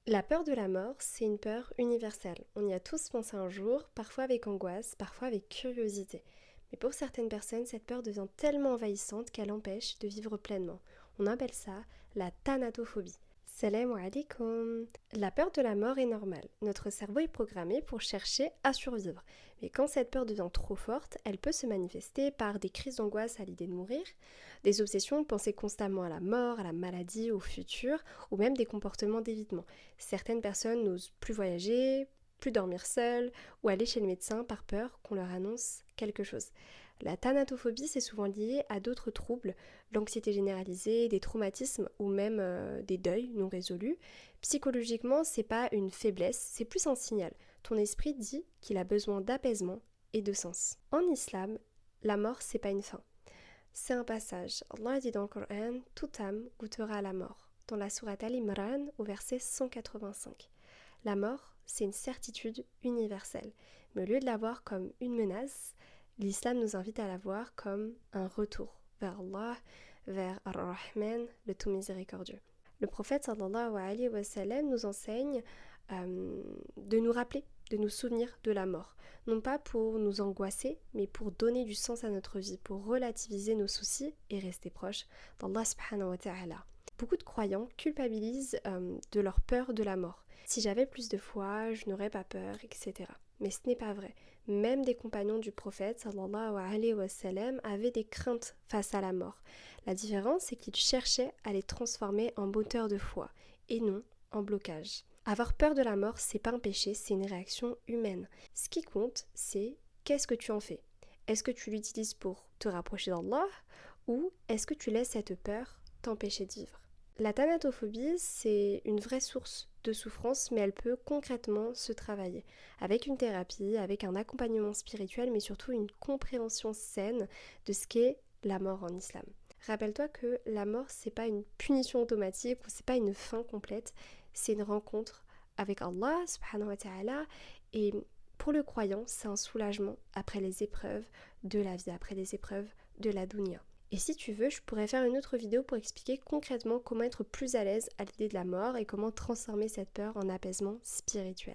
La peur de la mort, c'est une peur universelle. On y a tous pensé un jour, parfois avec angoisse, parfois avec curiosité. Mais pour certaines personnes, cette peur devient tellement envahissante qu'elle empêche de vivre pleinement. On appelle ça la thanatophobie. Salam alaikum. La peur de la mort est normale. Notre cerveau est programmé pour chercher à survivre. Mais quand cette peur devient trop forte, elle peut se manifester par des crises d'angoisse à l'idée de mourir, des obsessions, penser constamment à la mort, à la maladie, au futur, ou même des comportements d'évitement. Certaines personnes n'osent plus voyager, plus dormir seules, ou aller chez le médecin par peur qu'on leur annonce quelque chose. La thanatophobie, c'est souvent lié à d'autres troubles, l'anxiété généralisée, des traumatismes ou même des deuils non résolus. Psychologiquement, c'est pas une faiblesse, c'est plus un signal. Ton esprit dit qu'il a besoin d'apaisement et de sens. En islam, la mort, c'est pas une fin. C'est un passage. Allah dit dans le Coran, toute âme goûtera à la mort. Dans la sourate Al-Imran, au verset 185. La mort, c'est une certitude universelle. Mais au lieu de la voir comme une menace, l'islam nous invite à la voir comme un retour vers Allah, vers Ar-Rahman, le tout miséricordieux. Le prophète sallallahu alayhi wa sallam nous enseigne de nous rappeler, de nous souvenir de la mort. Non pas pour nous angoisser, mais pour donner du sens à notre vie, pour relativiser nos soucis et rester proche d'Allah subhanahu wa ta'ala. Beaucoup de croyants culpabilisent de leur peur de la mort. Si j'avais plus de foi, je n'aurais pas peur, etc. Mais ce n'est pas vrai. Même des compagnons du prophète, sallallahu alayhi wa sallam, avaient des craintes face à la mort. La différence, c'est qu'ils cherchaient à les transformer en moteur de foi, et non en blocage. Avoir peur de la mort, c'est pas un péché, c'est une réaction humaine. Ce qui compte, c'est qu'est-ce que tu en fais. Est-ce que tu l'utilises pour te rapprocher d'Allah, ou est-ce que tu laisses cette peur t'empêcher de vivre? La thanatophobie, c'est une vraie source de souffrance, mais elle peut concrètement se travailler avec une thérapie, avec un accompagnement spirituel, mais surtout une compréhension saine de ce qu'est la mort en islam. Rappelle-toi que la mort, c'est pas une punition automatique ou c'est pas une fin complète, c'est une rencontre avec Allah subhanahu wa ta'ala, et pour le croyant, c'est un soulagement après les épreuves de la vie, après les épreuves de la dunya. Et si tu veux, je pourrais faire une autre vidéo pour expliquer concrètement comment être plus à l'aise à l'idée de la mort et comment transformer cette peur en apaisement spirituel.